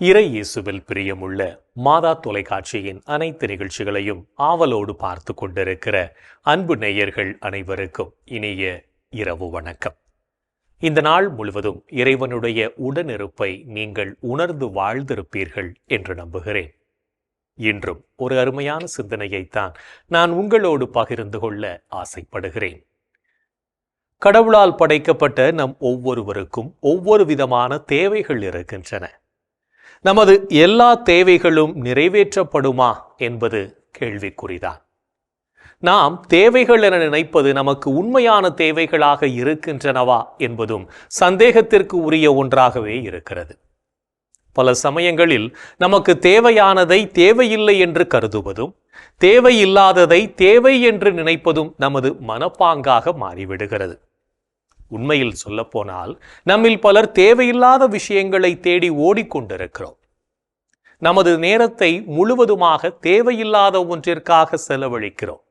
இறை இயேசுவில் பிரியமுள்ள மாதா தொலைக்காட்சியின் அனைத்து நிகழ்ச்சிகளையும் ஆவலோடு பார்த்து கொண்டிருக்கிற அன்பு நேயர்கள் அனைவருக்கும் இனிய இரவு வணக்கம். இந்த நாள் முழுவதும் இறைவனுடைய உடனிருப்பை நீங்கள் உணர்ந்து வாழ்ந்திருப்பீர்கள் என்று நம்புகிறேன். இன்றும் ஒரு அருமையான சிந்தனையைத்தான் நான் உங்களோடு பகிர்ந்து கொள்ள ஆசைப்படுகிறேன். கடவுளால் படைக்கப்பட்ட நம் ஒவ்வொருவருக்கும் ஒவ்வொரு விதமான தேவைகள் இருக்கின்றன. நமது எல்லா தேவைகளும் நிறைவேற்றப்படுமா என்பது கேள்விக்குறிதான். நாம் தேவைகள் என நினைப்பது நமக்கு உண்மையான தேவைகளாக இருக்கின்றனவா என்பதும் சந்தேகத்திற்கு உரிய ஒன்றாகவே இருக்கிறது. பல சமயங்களில் நமக்கு தேவையானதை தேவையில்லை என்று கருதுவதும் தேவையில்லாததை தேவை என்று நினைப்பதும் நமது மனப்பாங்காக மாறிவிடுகிறது. உண்மையில் சொல்லப்போனால் நம்மில் பலர் தேவையில்லாத விஷயங்களை தேடி ஓடிக்கொண்டிருக்கிறோம். நமது நேரத்தை முழுவதுமாக தேவையில்லாத ஒன்றிற்காக செலவழிக்கிறோம்.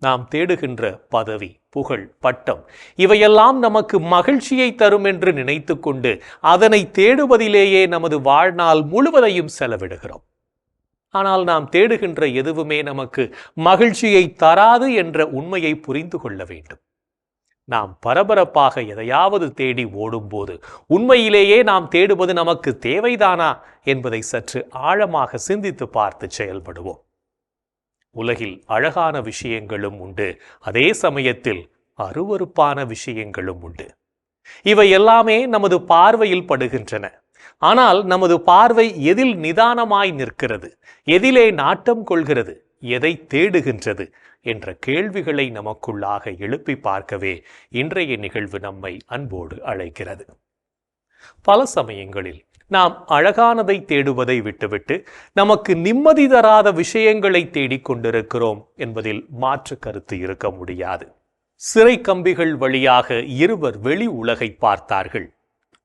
நாம் தேடுகின்ற பதவி, புகழ், பட்டம் இவையெல்லாம் நமக்கு மகிழ்ச்சியை தரும் என்று நினைத்து கொண்டு அதனை தேடுவதிலேயே நமது வாழ்நாள் முழுவதையும் செலவிடுகிறோம். ஆனால் நாம் தேடுகின்ற எதுவுமே நமக்கு மகிழ்ச்சியை தராது என்ற உண்மையை புரிந்து கொள்ள வேண்டும். நாம் பரபரப்பாக எதையாவது தேடி ஓடும்போது உண்மையிலேயே நாம் தேடுவது நமக்கு தேவைதானா என்பதை சற்று ஆழமாக சிந்தித்து பார்த்து செயல்படுவோம். உலகில் அழகான விஷயங்களும் உண்டு, அதே சமயத்தில் அருவருப்பான விஷயங்களும் உண்டு. இவை எல்லாமே நமது பார்வையில் படுகின்றன. ஆனால் நமது பார்வை எதில் நிதானமாய் நிற்கிறது, எதிலே நாட்டம் கொள்கிறது, எதை தேடுகின்றது என்ற கேள்விகளை நமக்குள்ளாக எழுப்பி பார்க்கவே இன்றைய நிகழ்வு நம்மை அன்போடு அழைக்கிறது. பல சமயங்களில் நாம் அழகானதை தேடுவதை விட்டுவிட்டு நமக்கு நிம்மதி தராத விஷயங்களை தேடிக்கொண்டிருக்கிறோம் என்பதில் மாற்று கருத்து இருக்க முடியாது. சிறை கம்பிகள் வழியாக இருவர் வெளி உலகை பார்த்தார்கள்.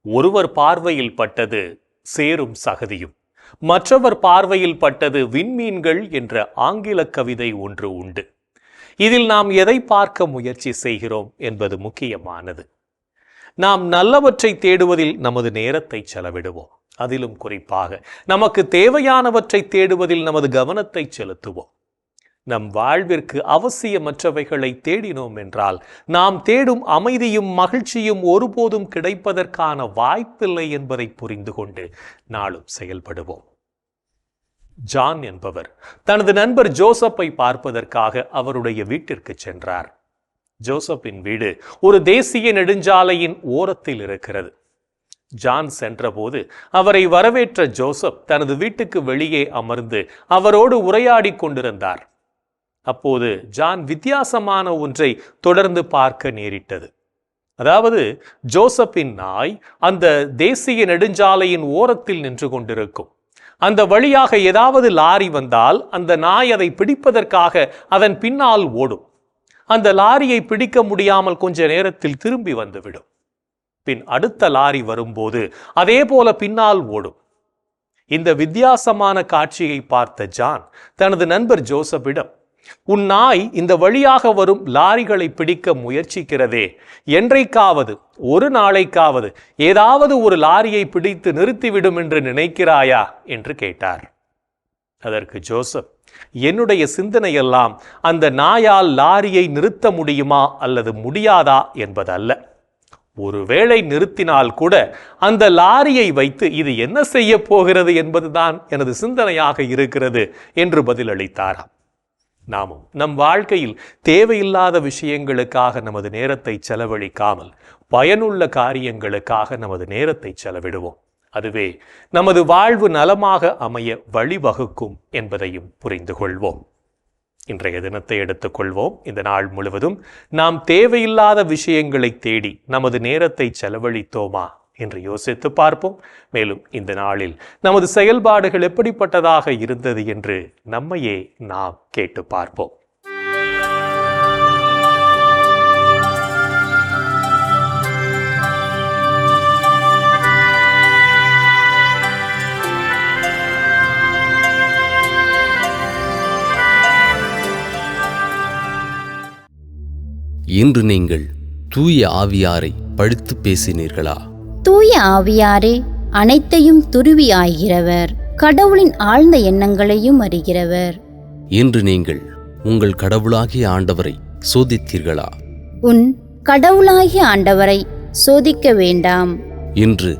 ஒருவர் பார்வையில் பட்டது சேரும் சகதியும், மற்றவர் பார்வையில் பட்டது விண்மீன்கள் என்ற ஆங்கில கவிதை ஒன்று உண்டு. இதில் நாம் எதை பார்க்க முயற்சி செய்கிறோம் என்பது முக்கியமானது. நாம் நல்லவற்றை தேடுவதில் நமது நேரத்தை செலவிடுவோம். அதிலும் குறிப்பாக நமக்கு தேவையானவற்றை தேடுவதில் நமது கவனத்தை செலுத்துவோம். நம் வாழ்விற்கு அவசியமற்றவைகளை தேடினோம் என்றால் நாம் தேடும் அமைதியும் மகிழ்ச்சியும் ஒருபோதும் கிடைப்பதற்கான வாய்ப்பில்லை என்பதை புரிந்து கொண்டு நாளும் செயல்படுவோம். ஜான் என்பவர் தனது நண்பர் ஜோசப்பை பார்ப்பதற்காக அவருடைய வீட்டிற்கு சென்றார். ஜோசப்பின் வீடு ஒரு தேசிய நெடுஞ்சாலையின் ஓரத்தில் இருக்கிறது. ஜான் சென்றபோது அவரை வரவேற்ற ஜோசப் தனது வீட்டுக்கு வெளியே அமர்ந்து அவரோடு உரையாடி கொண்டிருந்தார். அப்போது ஜான் வித்தியாசமான ஒன்றை தொடர்ந்து பார்க்க நேரிட்டது. அதாவது, ஜோசப்பின் நாய் அந்த தேசிய நெடுஞ்சாலையின் ஓரத்தில் நின்று கொண்டிருக்கும். அந்த வழியாக ஏதாவது லாரி வந்தால் அந்த நாய் அதை பிடிப்பதற்காக அதன் பின்னால் ஓடும். அந்த லாரியை பிடிக்க முடியாமல் கொஞ்ச நேரத்தில் திரும்பி வந்துவிடும். பின் அடுத்த லாரி வரும்போது அதே போல பின்னால் ஓடும். இந்த வித்தியாசமான காட்சியை பார்த்த ஜான் தனது நண்பர் ஜோசப்பிடம், உன் நாய் இந்த வழியாக வரும் லாரிகளை பிடிக்க முயற்சிக்கிறதே, என்றைக்காவது ஒரு நாளைக்காவது ஏதாவது ஒரு லாரியை பிடித்து நிறுத்திவிடும் என்று நினைக்கிறாயா என்று கேட்டார். அதற்கு ஜோசப், என்னுடைய சிந்தனையெல்லாம் அந்த நாயால் லாரியை நிறுத்த முடியுமா அல்லது முடியாதா என்பதல்ல. ஒருவேளை நிறுத்தினால் கூட அந்த லாரியை வைத்து இது என்ன செய்ய போகிறது என்பதுதான் எனது சிந்தனையாக இருக்கிறது என்று பதிலளித்தாராம். நாமும் நம் வாழ்க்கையில் தேவையில்லாத விஷயங்களுக்காக நமது நேரத்தை செலவழிக்காமல் பயனுள்ள காரியங்களுக்காக நமது நேரத்தை செலவிடுவோம். அதுவே நமது வாழ்வு நலமாக அமைய வழிவகுக்கும் என்பதையும் புரிந்து கொள்வோம். இன்றைய தினத்தை எடுத்துக்கொள்வோம். இந்த நாள் முழுவதும் நாம் தேவையில்லாத விஷயங்களை தேடி நமது நேரத்தை செலவழித்தோமா என்று யோசித்து பார்ப்போம். மேலும் இந்த நாளில் நமது செயல்பாடுகள் எப்படிப்பட்டதாக இருந்தது என்று நம்மையே நாம் கேட்டு பார்ப்போம். இன்று நீங்கள் தூய ஆவியாரை பழித்து பேசினீர்களா? தூய ஆவியாரே, அனைத்தையும் துருவி ஆய்கிறவர், கடவுளின் ஆழ்ந்த எண்ணங்களையும் அறிகிறவர். இன்று நீங்கள் உங்கள் கடவுளாகிய ஆண்டவரை சோதித்தீர்களா? உன் கடவுளாகிய ஆண்டவரை சோதிக்க வேண்டாம். இன்று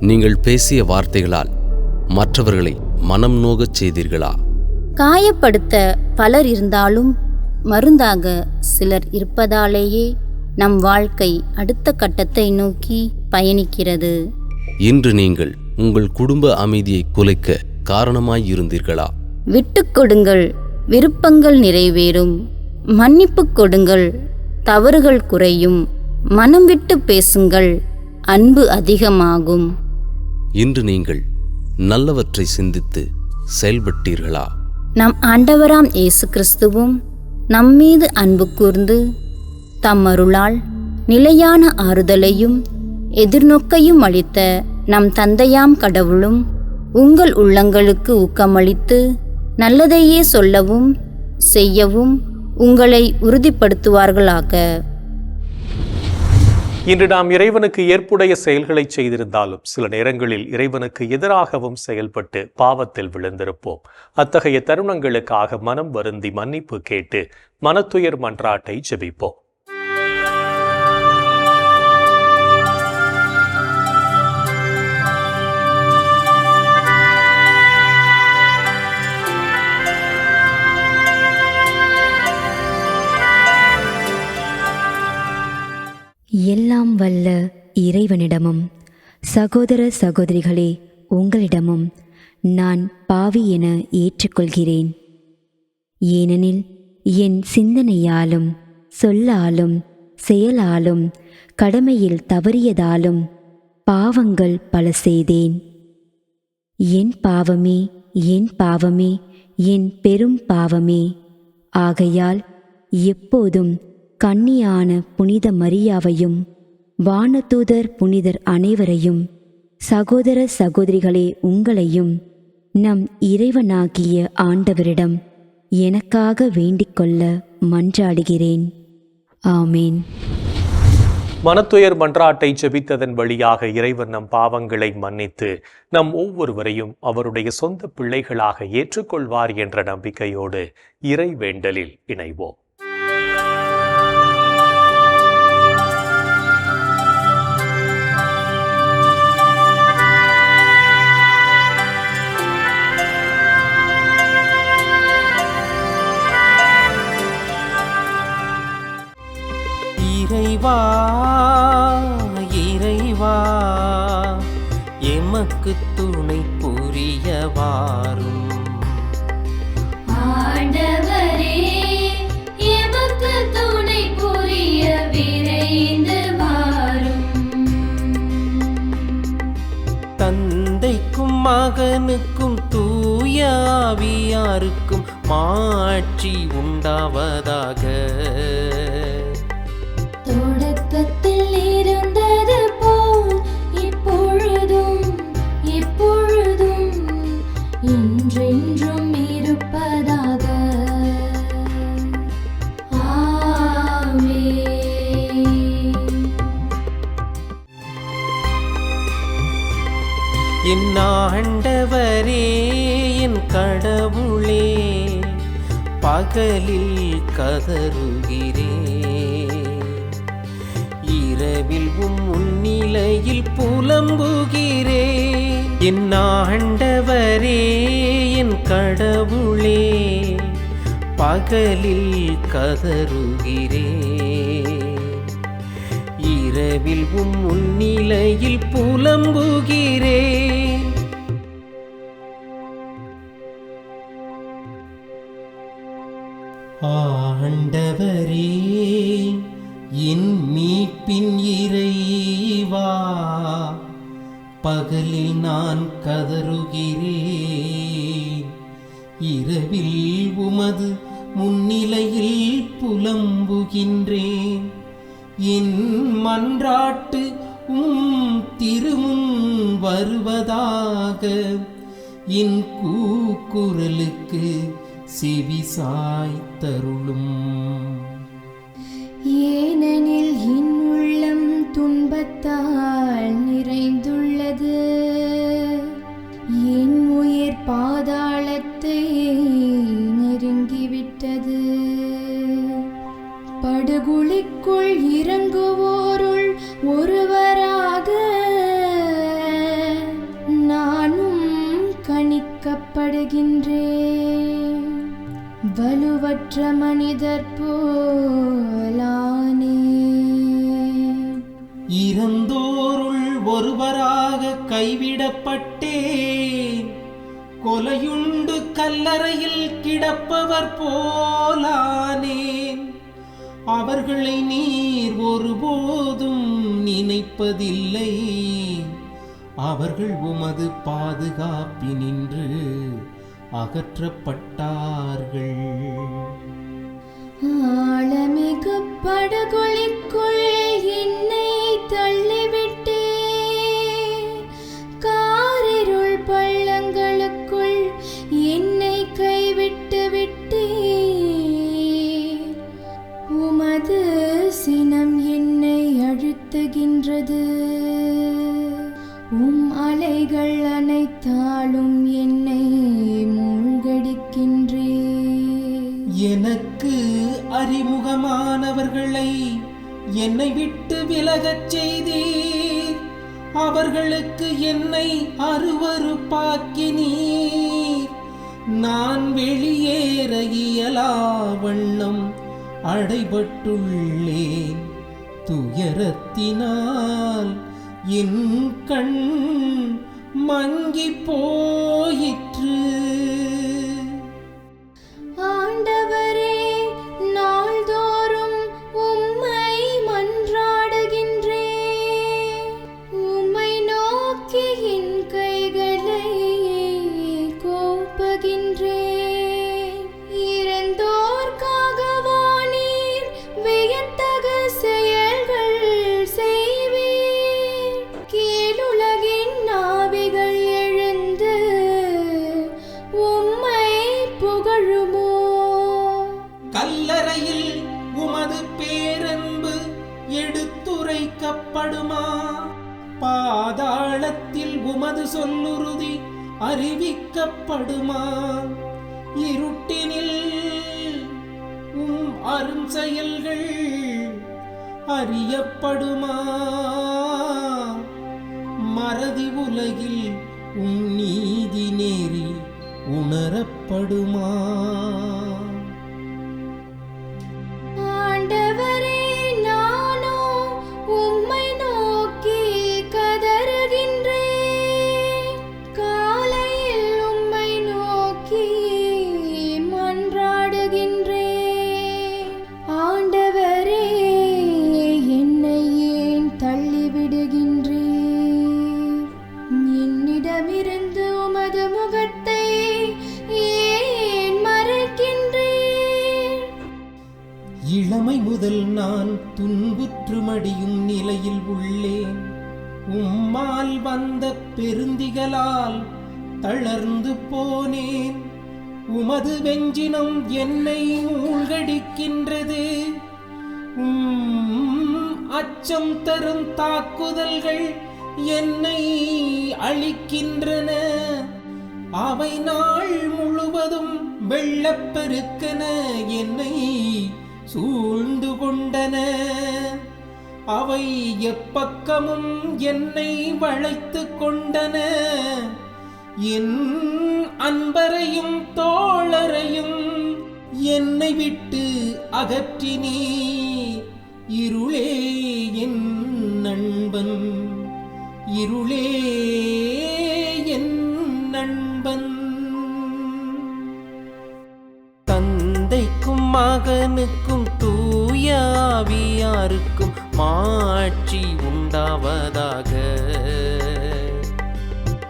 நீங்கள் பேசிய வார்த்தைகளால் மற்றவர்களை மனம் நோகச் செய்தீர்களா? காயப்படுத்த பலர் இருந்தாலும் மருந்தாக சிலர் இருப்பதாலேயே நம் வாழ்க்கை அடுத்த கட்டத்தை நோக்கி பயணிக்கிறது. இன்று நீங்கள் உங்கள் குடும்ப அமைதியை குலைக்க காரணமாயிருந்தீர்களா? விட்டுக் கொடுங்கள், விருப்பங்கள் நிறைவேறும். மன்னிப்பு கொடுங்கள், தவறுகள் குறையும். மனம் விட்டு பேசுங்கள், அன்பு அதிகமாகும். இன்று நீங்கள் நல்லவற்றை சிந்தித்து செயல்பட்டீர்களா? நம் ஆண்டவராம் இயேசு கிறிஸ்துவும் நம்மீது அன்பு கூர்ந்து தம் அருளால் நிலையான ஆறுதலையும் எதிர்நோக்கையும் அளித்த நம் தந்தையாம் கடவுளும் உங்கள் உள்ளங்களுக்கு ஊக்கமளித்து நல்லதையே சொல்லவும் செய்யவும் உங்களை உறுதிப்படுத்துவார்களாக. இன்று நாம் இறைவனுக்கு ஏற்புடைய செயல்களை செய்திருந்தாலும் சில நேரங்களில் இறைவனுக்கு எதிராகவும் செயல்பட்டு பாவத்தில் விழுந்திருப்போம். அத்தகைய தருணங்களுக்காக மனம் வருந்தி மன்னிப்பு கேட்டு மனத்துயர் மன்றாட்டை ஜெபிப்போம். எல்லாம் வல்ல இறைவனிடமும் சகோதர சகோதரிகளே உங்களிடமும் நான் பாவி என ஏற்றுக்கொள்கிறேன். ஏனெனில் என் சிந்தனையாலும் சொல்லாலும் செயலாலும் கடமையில் தவறியதாலும் பாவங்கள் பல செய்தேன். என் பாவமே, என் பாவமே, என் பெரும் பாவமே. ஆகையால் எப்போதும் கன்னியான புனித மரியாவையும் வானதூதர் புனிதர் அனைவரையும் சகோதர சகோதரிகளே உங்களையும் நம் இறைவனாகிய ஆண்டவரிடம் எனக்காக வேண்டிக்கொள்ள மன்றாடுகிறேன். ஆமேன். மனத்துயர் மன்றாட்டை ஜெபித்ததன் வழியாக இறைவன் நம் பாவங்களை மன்னித்து நம் ஒவ்வொருவரையும் அவருடைய சொந்த பிள்ளைகளாக ஏற்றுக்கொள்வார் என்ற நம்பிக்கையோடு இறை வேண்டலில் இணைவோம். இறைவா இறைவா எமக்கு துணை புரிய வாரும். ஆண்டவரே எமக்கு துணை புரிய விரைந்து வாரும். தந்தைக்கும் மகனுக்கும் தூய ஆவியாருக்கும் மாட்சி உண்டாவதாக. தொடக்கத்தில் இருந்தது போல் இப்பொழுதும் எப்பொழுதும் என்றென்றும் இருப்பதாக. ஆமென். என் ஆண்டவரே என் கடவுளே, பகலில் கதறுகிறேன், இரவில் முன்னிலையில் புலம்புகிறேன். என் ஆண்டவரே என் கடவுளே, பகலில் கதறுகிறேன், இரவில் முன்னிலையில் புலம்புகிறேன். ஆண்டவரே என் மீட்பின் இறைவா, பகலில் நான் கதறுகிறேன், இரவில் உமது முன்னிலையில் புலம்புகின்றேன். என் மன்றாட்டு திருமுன் வருவதாக, என் கூக்குரலுக்கு செவிசாய்த்தருளும். ஏனெனில் என் உள்ளம் துன்பத்தால் நிறைந்துள்ளது, மன்றாடுகின்றேன். வலுவற்ற மனிதர் போலானே. இறந்தோருள் ஒருவராக கைவிடப்பட்டேன். கொலையுண்டு கல்லறையில் கிடப்பவர் போலானேன். அவர்களை நீர் ஒருபோதும் நினைப்பதில்லை. அவர்கள் உமது பாதுகாப்பினின்று அகற்றப்பட்டார்கள். ஆழமிகு படுகொலிக்குள் என்னை தள்ளிவிட்டே. காரிருள் பள்ளங்களுக்குள் என்னை கைவிட்டு விட்டே. உமது சினம் என்னை அழுத்துகின்றது. அலைகள் அனைத்தாலும் என்னை மூழ்கடிக்கின்றே. எனக்கு அறிமுகமானவர்களை என்னை விட்டு விலகச் செய்தீர். அவர்களுக்கு என்னை அருவருப்பாக்கினீர். நான் வெளியேற இயலா வண்ணம் அடைபட்டுள்ளேன். துயரத்தினால் என் கண் மங்கி போயிற்று. ஆண்டவரே, நாள்தோறும் உம்மை மன்றாடுகின்றேன். உம்மை நோக்கி என் கைகளை கோப்புகின்றேன். இறந்தோர்க்காகவா நீர் வியத்தக செயல்கள் செய்வீர். கீழுலகின் நாவிகள் எழுந்து உம்மை புகழுமோ? கல்லறையில் உமது பேரன்பு எடுத்துரைக்கப்படுமா? பாதாளத்தில் உமது சொல்லுறுதி அறிவிக்கப்படுமா? இருட்டினில் அரும் செயல்கள் அறியப்படுமா? மறதி உலகில் நீதி நேரி உணரப்படுமா? ஆண்டவரே, நானோ உம்மை நோக்கி கதறுகின்றேன். காலையில் உம்மை நோக்கி மன்றாடுகின்றேன். ஆண்டவரே, என்னை ஏன் தள்ளிவிடுகின்றீர்? என்னிடமிருந்து உமது முகத்தை ஏன் மறைக்கின்றீர்? இளமை முதல் நான் துன்புற்று மடியும் நிலையில் உள்ளேன். உம்மால் வந்த பெருந்திகளால் தளர்ந்து போனேன். உமது வெஞ்சினம் என்னை மூழ்கடிக்கின்றது. அச்சம் தரும் தாக்குதல்கள் என்னை அழிக்கின்றன. அவை நாள் முழுவதும் வெள்ளப்பெருக்கென என்னை சூழ்ந்து கொண்டன. அவை எப்பக்கமும் என்னை வளைத்து கொண்டன. என் அன்பரையும் தோழரையும் என்னை விட்டு அகற்றினீர். இருளே என் நண்பன், இருளே என் நண்பன். தந்தைக்கும் மகனுக்கும் தூய ஆவியாருக்கும் மாட்சி உண்டாவதாக.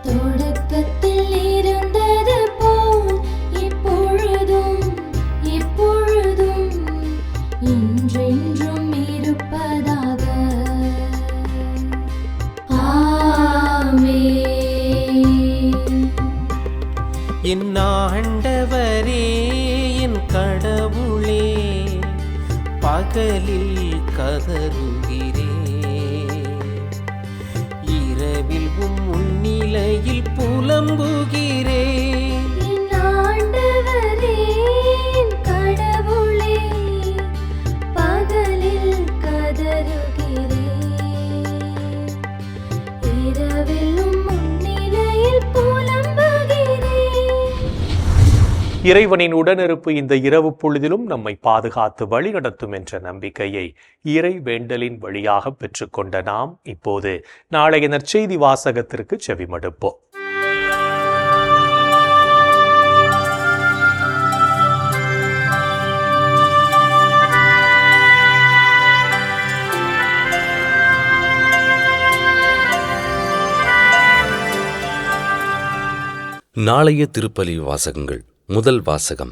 தொடக்கத்தில் இருந்தது போல் இப்பொழுதும் எப்பொழுதும் என்றென்றும் இருப்பதாக. ஆமென். என் ஆண்டவரே, என் கடவுளே, பகலில் கதறுகிறேன். இரவில் முன்னிலையில் புலம்புகிறேன். என் ஆண்டவரே, என் கடவுளே, பகலில் கதறுகிறேன். இரவிலும் முன்னிலையில் புலம்புகிறேன். இறைவனின் உடனிருப்பு இந்த இரவு பொழுதிலும் நம்மை பாதுகாத்து வழிநடத்தும் என்ற நம்பிக்கையை இறை வேண்டலின் வழியாக பெற்றுக்கொண்ட நாம் இப்போது நாளைய நற்செய்தி வாசகத்திற்கு செவிமடுப்போம். நாளைய திருப்பலி வாசகங்கள். முதல் வாசகம்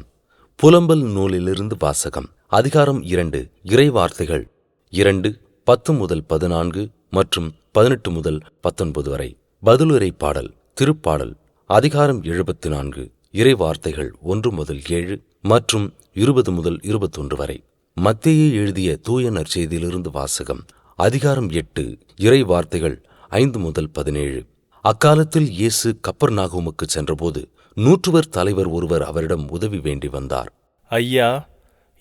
புலம்பல் நூலிலிருந்து வாசகம். அதிகாரம் 2. இறை வார்த்தைகள் 2:10-14 மற்றும் 18-19 வரை. பதிலுரை பாடல். திருப்பாடல் அதிகாரம் 74. இறை வார்த்தைகள் 1-7 மற்றும் 20-21 வரை. மத்தேயு எழுதிய தூய நற்செய்தியிலிருந்து வாசகம். அதிகாரம் 8. இறை வார்த்தைகள் 5-17. அக்காலத்தில் இயேசு கப்பர்நாகூமுக்கு சென்றபோது நூற்றுவர் தலைவர் ஒருவர் அவரிடம் உதவி வேண்டி வந்தார். ஐயா,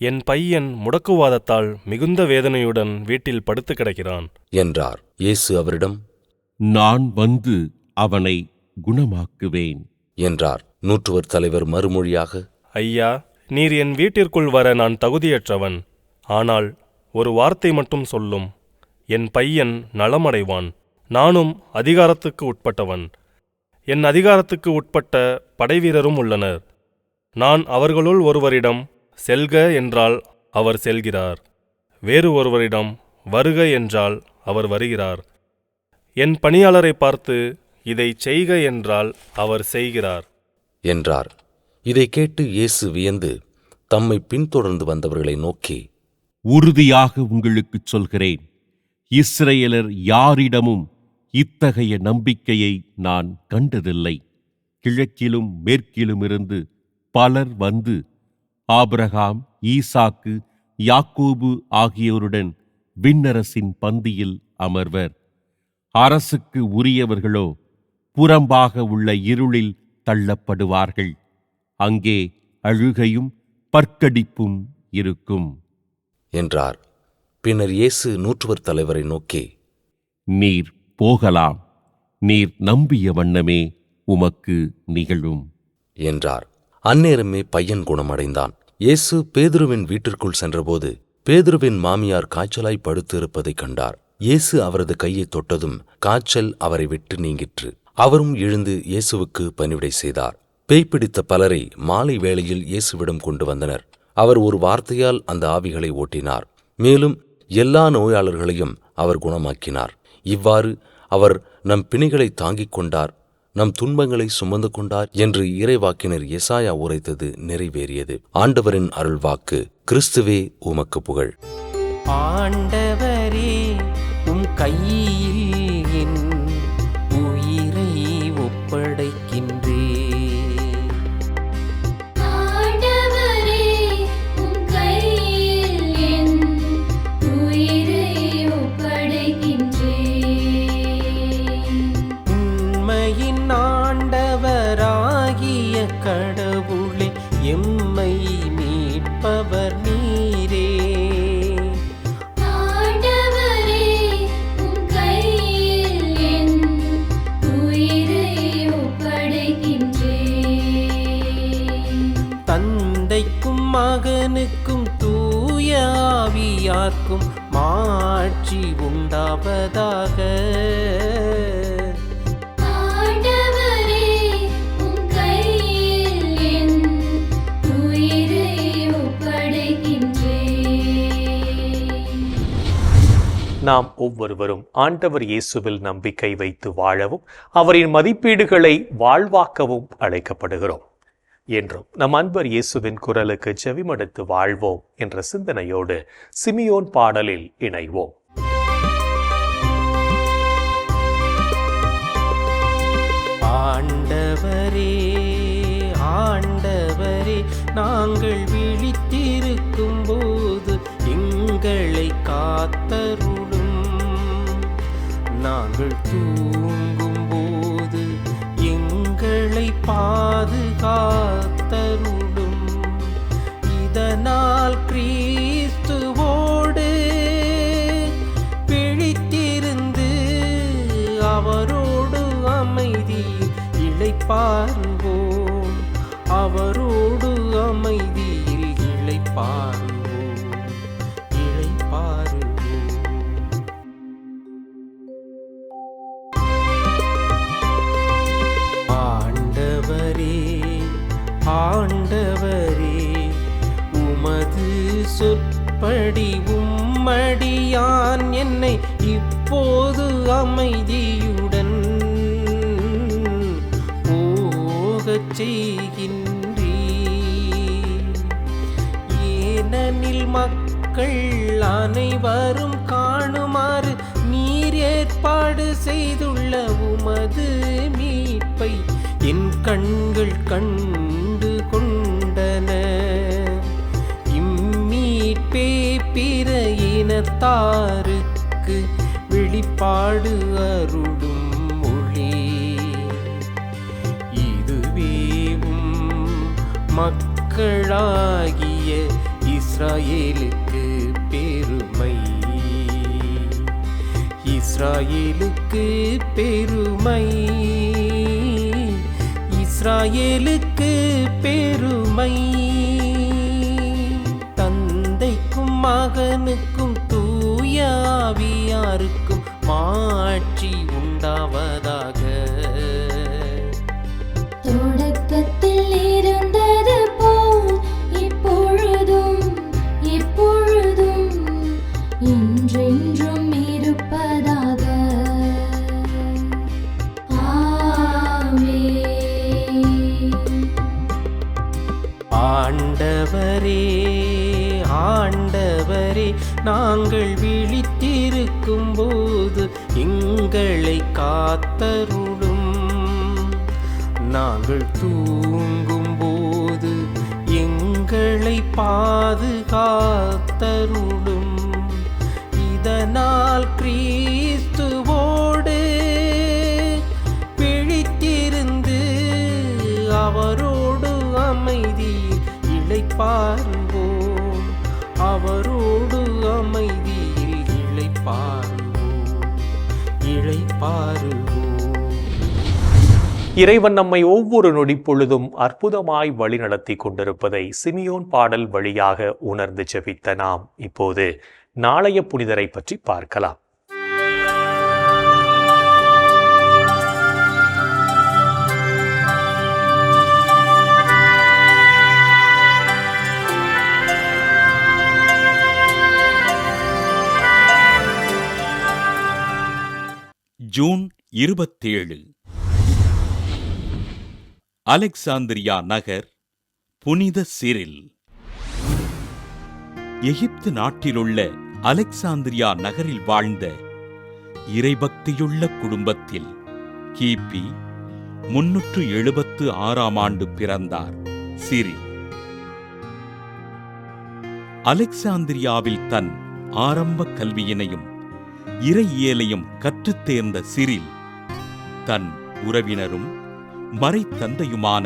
என் பையன் முடக்குவாதத்தால் மிகுந்த வேதனையுடன் வீட்டில் படுத்து கிடக்கிறான் என்றார். இயேசு அவரிடம், நான் வந்து அவனை குணமாக்குவேன் என்றார். நூற்றுவர் தலைவர் மறுமொழியாக, ஐயா, நீர் என் வீட்டிற்குள் வர நான் தகுதியற்றவன். ஆனால் ஒரு வார்த்தை மட்டும் சொல்லும், என் பையன் நலமடைவான். நானும் அதிகாரத்துக்கு உட்பட்டவன். என் அதிகாரத்துக்கு உட்பட்ட படைவீரரும் உள்ளனர். நான் அவர்களுள் ஒருவரிடம் செல்க என்றால் அவர் செல்கிறார், வேறு ஒருவரிடம் வருக என்றால் அவர் வருகிறார். என் பணியாளரை பார்த்து இதை செய்க என்றால் அவர் செய்கிறார் என்றார். இதை கேட்டு இயேசு வியந்து தம்மை பின்தொடர்ந்து வந்தவர்களை நோக்கி, உறுதியாக உங்களுக்குச் சொல்கிறேன், இஸ்ரவேலர் யாரிடமும் இத்தகைய நம்பிக்கையை நான் கண்டதில்லை. கிழக்கிலும் மேற்கிலுமிருந்து பலர் வந்து ஆபிரகாம், ஈசாக்கு, யாக்கோபு ஆகியோருடன் விண்ணரசின் பந்தியில் அமர்வர். அரசுக்கு உரியவர்களோ புறம்பாக உள்ள இருளில் தள்ளப்படுவார்கள். அங்கே அழுகையும் பற்கடிப்பும் இருக்கும் என்றார். பின்னர் இயேசு நூற்றுவர் தலைவரை நோக்கி, நீர் போகலாம், நீர் நம்பிய வண்ணமே உமக்கு நிகழும் என்றார். அந்நேரமே பையன் குணமடைந்தான். இயேசு பேதுருவின் வீட்டிற்குள் சென்றபோது பேதுருவின் மாமியார் காய்ச்சலாய் படுத்து இருப்பதைக் கண்டார். இயேசு அவரது கையை தொட்டதும் காய்ச்சல் அவரை விட்டு நீங்கிற்று. அவரும் எழுந்து இயேசுவுக்கு பணிவிடை செய்தார். பேய் பிடித்த பலரை மாலை வேளையில் இயேசுவிடம் கொண்டு வந்தனர். அவர் ஒரு வார்த்தையால் அந்த ஆவிகளை ஓட்டினார். மேலும் எல்லா நோயாளர்களையும் அவர் குணமாக்கினார். இவ்வாறு அவர் நம் பிணிகளை தாங்கிக் கொண்டார், நம் துன்பங்களை சுமந்து கொண்டார் என்று இறைவாக்கினர் எசாயா உரைத்தது நிறைவேறியது. ஆண்டவரின் அருள்வாக்கு. கிறிஸ்துவே உமக்கு புகழ். ஆண்டவரே, உம் கையில் என் உயிரை ஒப்படைக்கின்றே. ஆண்டவரே, உம் கையில் என் உயிரை ஒப்படைக்கின்றேன். உண்மையின் ஆண்டவராகிய கடவுளே, எம்மை மீட்பவர் நீரே. ஆண்டவரே, உம் கையில் என் உயிரை ஒப்படைக்கின்றேன். தந்தைக்கும் மகனுக்கும் தூய ஆவியார்க்கும் மாட்சி உண்டாவதாக. ஆண்டவரே, உம் கையில் என் உயிரை ஒப்படைக்கின்றேன். நாம் ஒவ்வொருவரும் ஆண்டவர் இயேசுவில் நம்பிக்கை வைத்து வாழவும் அவரின் மதிப்பீடுகளை வாழ்வாக்கவும் அழைக்கப்படுகிறோம். என்றும் நம் அன்பர் இயேசுவின் குரலுக்கு செவிமடுத்து வாழ்வோம் என்ற சிந்தனையோடு சிமியோன் பாடலில் இணைவோம். ஆண்டவரே, ஆண்டவரே, நாங்கள் விழித்திருக்கும் போது எங்களை காத்தருளும். நாங்கள் தூங்கும் போது எங்களை பாதுகாத்தருளும். இதனால் கிறிஸ்துவோடு பிழித்திருந்து அவரோடு அமைதி இளைப்பாறுவோம். அவரோடு அமைதியில் இளைப்பாறுவோம், இளைப்பாறுவோம். ஆண்டவரே, ஆண்டவரே, உமது சொற்படி உம்மடியான் என்னை இப்போது அமைதியுடன் போகச் செய்கின்றீர். ஏனெனில் மக்கள் அனைவரும் காணுமாறு நீர் ஏற்பாடு செய்துள்ள உமது மீட்பை என் கண்கள் கண்டு கொண்டன. இம்மீட்பே பிற இனத்தாருக்கு வெளிப்பாடு அருளும் மொழி. இதுவேவும் மக்களாகிய இஸ்ராயேலுக்கு பெருமை, இஸ்ராயேலுக்கு பெருமை, இஸ்ராயேலுக்கு பெருமை. தந்தைக்கும் மகனுக்கும் தூய ஆவியாருக்கும் மாட்சி உண்டாவதாக. தொடக்கத்தில் இருந்தது போல் இப்பொழுதும் எப்பொழுதும் என்றென்றும் இருப்பதாக. ஆண்டவரே, ஆண்டவரே, நாங்கள் விழித்திருக்கும் போது எங்களை காத்தருளும். நாங்கள் தூங்கும் போது எங்களை பாதுகாத்தருளும். இதனால் கிறிஸ்துவோடு பிழித்திருந்து அவரோடு அமைதியில் இளைப்பாறுவோம், அவரோடு அமைதியில் இளைப்பாறுவோம், இளைப்பாறுவோம். இறைவன் நம்மை ஒவ்வொரு நொடி பொழுதும் அற்புதமாய் வழிநடத்தி கொண்டிருப்பதை சிமியோன் பாடல் வழியாக உணர்ந்து ஜெபித்த நாம் இப்போது நாளைய புனிதரை பற்றி பார்க்கலாம். ஜூன் 27 அலெக்சாந்திரியா நகர், புனித சிரில். எகிப்து நாட்டிலுள்ள அலெக்சாந்திரியா நகரில் வாழ்ந்த இறைபக்தியுள்ள குடும்பத்தில் கிபி 376ஆம் ஆண்டு பிறந்தார் சிரில். அலெக்சாந்திரியாவில் தன் ஆரம்ப கல்வியினையும் இறையியலையும் கற்றுத் தேர்ந்த சிரில் தன் உறவினரும் மறைத்தந்தையுமான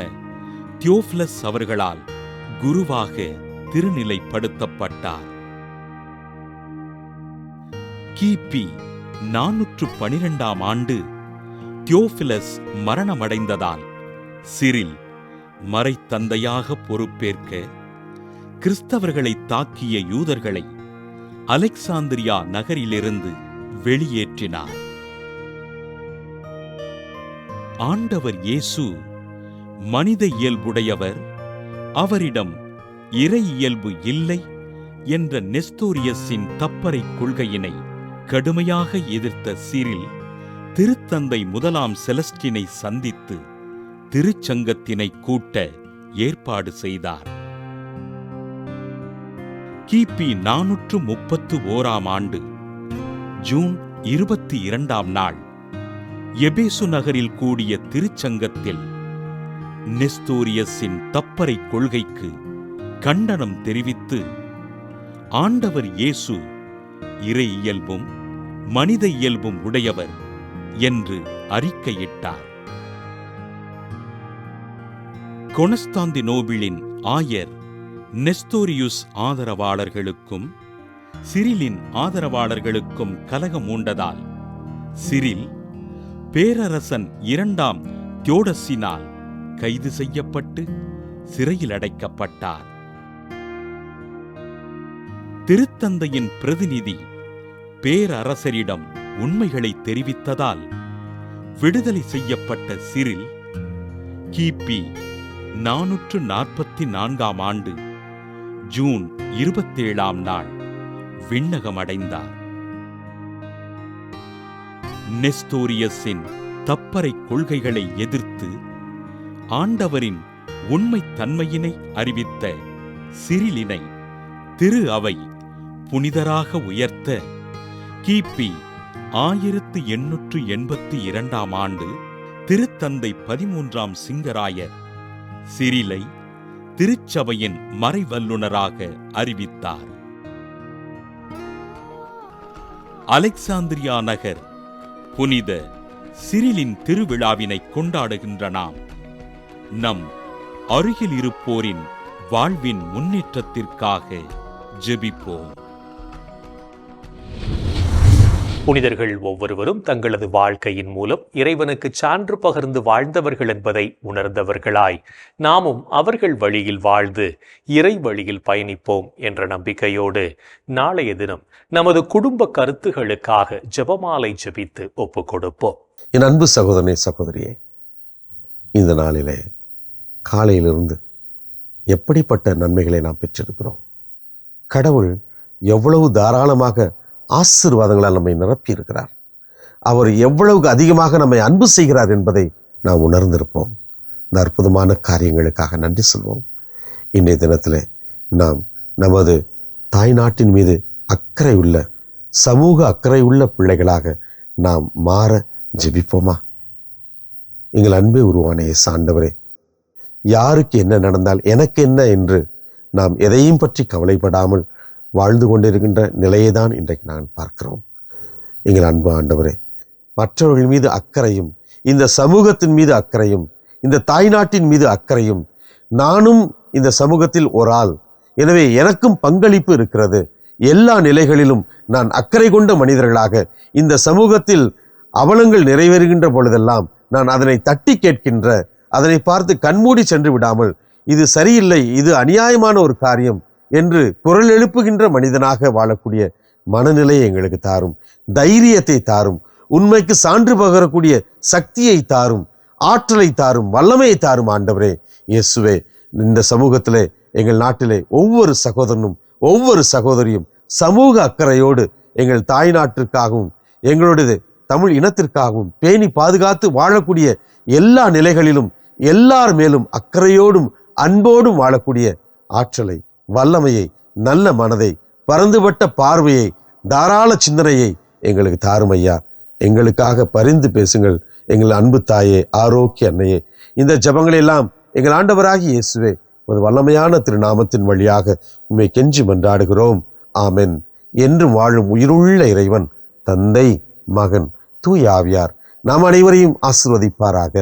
தியோஃபிலஸ் அவர்களால் குருவாக திருநிலைப்படுத்தப்பட்டார். கிபி 412ஆம் ஆண்டு தியோஃபிலஸ் மரணமடைந்ததால் சிரில் மறைத்தந்தையாக பொறுப்பேற்க கிறிஸ்தவர்களை தாக்கிய யூதர்களை அலெக்சாந்திரியா நகரிலிருந்து வெளியேற்றினார். ஆண்டவர் இயேசு மனித இயல்புடையவர், அவரிடம் இறை இயல்பு இல்லை என்ற நெஸ்தோரியஸின் தப்பறை கொள்கையினை கடுமையாக எதிர்த்த சிரில் திருத்தந்தை முதலாம் செலஸ்டினை சந்தித்து திருச்சங்கத்தினை கூட்ட ஏற்பாடு செய்தார். கிபி 431ஆம் ஆண்டு ஜூன் 22ஆம் நாள் எபேசு நகரில் கூடிய திருச்சங்கத்தில் நெஸ்தோரியஸின் தப்பறை கொள்கைக்கு கண்டனம் தெரிவித்து ஆண்டவர் இயேசு இறை இயல்பும் மனித இயல்பும் உடையவர் என்று அறிக்கையிட்டார். கொன்ஸ்டாந்தினோபிளின் ஆயர் நெஸ்தோரியுஸ் ஆதரவாளர்களுக்கும் சிரிலின் ஆதரவாளர்களுக்கும் கலகம் மூண்டதால் சிரில் பேரரசன் 2ஆம் தியோடசினால் கைது செய்யப்பட்டு சிறையில் அடைக்கப்பட்டார். திருத்தந்தையின் பிரதிநிதி பேரரசரிடம் உண்மைகளை தெரிவித்ததால் விடுதலை செய்யப்பட்ட சிரில் கிபி 444 ஆண்டு ஜூன் 27 நாள் விண்ணகமடைந்தார். நெஸ்தோரியஸின் தப்பறை கொள்கைகளை எதிர்த்து ஆண்டவரின் உண்மைத் தன்மையினை அறிவித்த சிரிலினை திரு அவை புனிதராக உயர்த்த கிபி 1882 ஆண்டு திருத்தந்தை 13ஆம் சிங்கராயர் சிரிலை திருச்சபையின் மறைவல்லுனராக அறிவித்தார். அலெக்சாந்திரியா நகர் புனித சிரிலின் திருவிழாவினை கொண்டாடுகின்ற நாம் நம் அருகில் இருப்போரின் வாழ்வின் முன்னேற்றத்திற்காக ஜெபிப்போம். புனிதர்கள் ஒவ்வொருவரும் தங்களது வாழ்க்கையின் மூலம் இறைவனுக்கு சான்று பகிர்ந்து வாழ்ந்தவர்கள் என்பதை உணர்ந்தவர்களாய் நாமும் அவர்கள் வழியில் வாழ்ந்து இறை வழியில் பயணிப்போம் என்ற நம்பிக்கையோடு நாளைய தினம் நமது குடும்ப கருத்துகளுக்காக ஜெபமாலை ஜெபித்து ஒப்புக் கொடுப்போம். என் அன்பு சகோதரனே, சகோதரியே, இந்த நாளிலே காலையிலிருந்து எப்படிப்பட்ட நன்மைகளை நாம் பெற்றிருக்கிறோம். கடவுள் எவ்வளவு தாராளமாக ஆசீர்வாதங்களால் நம்மை நிரப்பி இருக்கிறார். அவர் எவ்வளவு அதிகமாக நம்மை அன்பு செய்கிறார் என்பதை நாம் உணர்ந்திருப்போம். இந்த அற்புதமான காரியங்களுக்காக நன்றி சொல்வோம். இன்றைய தினத்தில் நாம் நமது தாய் நாட்டின் மீது அக்கறை உள்ள சமூக அக்கறை உள்ள பிள்ளைகளாக நாம் மாற ஜெபிப்போமா? எங்கள் அன்பே உருவான இயேசு ஆண்டவரே, யாருக்கு என்ன நடந்தால் எனக்கு என்ன என்று நாம் எதையும் பற்றி கவலைப்படாமல் வாழ்ந்து கொண்டிருக்கின்ற நிலையை தான் இன்றைக்கு நான் பார்க்கிறோம். எங்கள் அன்பு ஆண்டவரே, மற்றவர்கள் மீது அக்கறையும், இந்த சமூகத்தின் மீது அக்கறையும், இந்த தாய்நாட்டின் மீது அக்கறையும், நானும் இந்த சமூகத்தில் ஒரு ஆள், எனவே எனக்கும் பங்களிப்பு இருக்கிறது, எல்லா நிலைகளிலும் நான் அக்கறை கொண்ட மனிதர்களாக இந்த சமூகத்தில் அவலங்கள் நிறைவேறுகின்ற பொழுதெல்லாம் நான் அதனை தட்டி கேட்கின்ற, அதனை பார்த்து கண்மூடி சென்று விடாமல் இது சரியில்லை, இது அநியாயமான ஒரு காரியம் என்று குரல் எழுப்புகின்ற மனிதனாக வாழக்கூடிய மனநிலையை எங்களுக்கு தாரும், தைரியத்தை தாரும், உண்மைக்கு சான்று பகரக்கூடிய சக்தியை தாரும், ஆற்றலை தாரும், வல்லமையை தாரும். ஆண்டவரே இயேசுவே, இந்த சமூகத்திலே எங்கள் நாட்டிலே ஒவ்வொரு சகோதரனும் ஒவ்வொரு சகோதரியும் சமூக அக்கறையோடு எங்கள் தாய் நாட்டிற்காகவும் எங்களுடைய தமிழ் இனத்திற்காகவும் பேணி பாதுகாத்து வாழக்கூடிய எல்லா நிலைகளிலும் எல்லார் மேலும் அக்கறையோடும் அன்போடும் வாழக்கூடிய ஆற்றலை, வல்லமையை, நல்ல மனதை, பரந்துபட்ட பார்வையை, தாராள சிந்தனையை எங்களுக்கு தாரும் ஐயா. எங்களுக்காக பரிந்து பேசுங்கள் எங்கள் அன்பு தாயே, ஆரோக்கிய அன்னையே. இந்த ஜபங்களெல்லாம் எங்கள் ஆண்டவராகிய இயேசுவே ஒரு வல்லமையான திருநாமத்தின் வழியாக உம்மை கெஞ்சி மன்றாடுகிறோம். ஆமென். என்றும் வாழும் உயிருள்ள இறைவன் தந்தை, மகன், தூய ஆவியார் நாம் அனைவரையும் ஆசீர்வதிப்பாராக.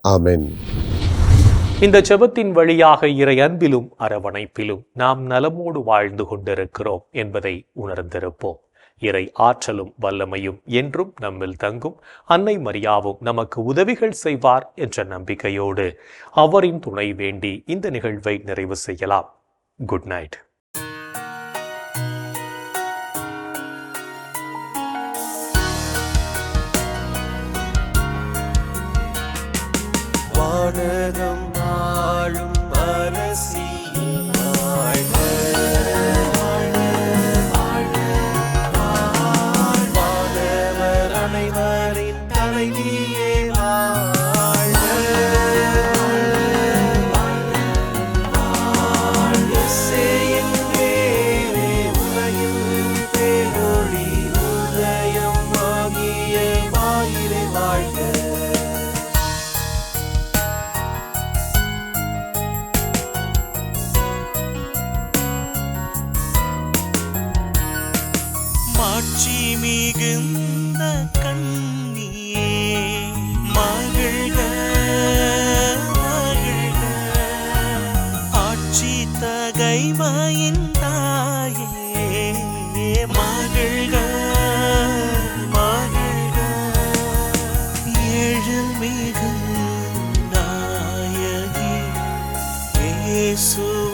ஆமென். இந்த ஜெபத்தின் வழியாக இறை அன்பிலும் அரவணைப்பிலும் நாம் நலமோடு வாழ்ந்து கொண்டிருக்கிறோம் என்பதை உணர்ந்திருப்போம். இறை ஆற்றலும் வல்லமையும் என்றும் நம்மில் தங்கும். அன்னை மரியாவும் நமக்கு உதவிகள் செய்வார் என்ற நம்பிக்கையோடு அவரின் துணை வேண்டி இந்த நிகழ்வை நிறைவு செய்யலாம். Good night. வானகம் ஆளும் அரசி வாழ்க, வாழ்க, வாழ்க, வானவர் அனைவரின் தலைவியே வாழ்க, வாழ்க, இசையின் வேரே உலகில் பேரொளி உதயம் ஆகிய வாயிலை வாழ்க. மாட்சி மிகுந்த கண்ணியே மகிழ்க, மகிழ்க, ஆட்சி தகைமையின் தாயே மகிழ்க, மகிழ்க, எழில் மிகு நாயகி இயேசுவே